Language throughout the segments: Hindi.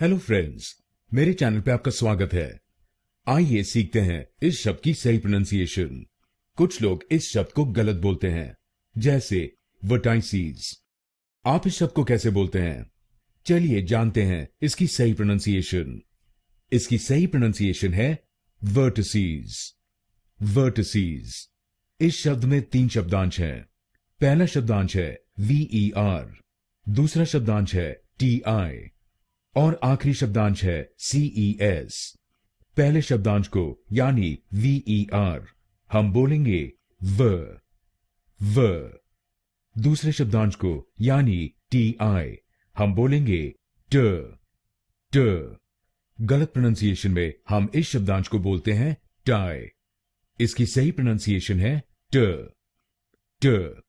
हेलो फ्रेंड्स, मेरे चैनल पे आपका स्वागत है। आइए सीखते हैं इस शब्द की सही प्रोनाउंसिएशन। कुछ लोग इस शब्द को गलत बोलते हैं, जैसे वर्टाइसीज। आप इस शब्द को कैसे बोलते हैं? चलिए जानते हैं इसकी सही प्रोनाउंसिएशन। इसकी सही प्रोनाउंसिएशन है वर्टिसीज। वर्टिसीज। इस शब्द में 3 शब्दांश हैं। पहला शब्दांश है VER, दूसरा शब्दांश है TI और आखिरी शब्दांश है CES। पहले शब्दांश को यानी VER हम बोलेंगे व। दूसरे शब्दांश को यानी TI हम बोलेंगे ट। गलत प्रोनाउंसिएशन में हम इस शब्दांश को बोलते हैं टाई। इसकी सही प्रोनाउंसिएशन है ट।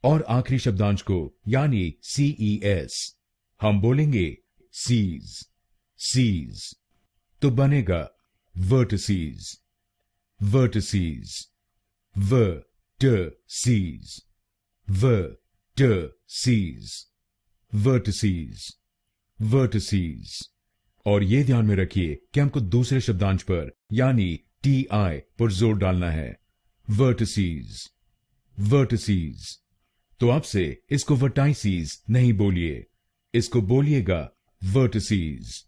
और आखिरी शब्दांश को यानी CES हम बोलेंगे सीज। तो बनेगा vertices. Vertices. Vertices. Vertices. Vertices. Vertices. और ये ध्यान में रखिए कि हमको दूसरे शब्दांश पर यानी TI पर जोर डालना है। वर्टिसीज। वर्टिसीज। तो आपसे इसको वर्टाइसीज नहीं बोलिए, इसको बोलिएगा वर्टिसीज।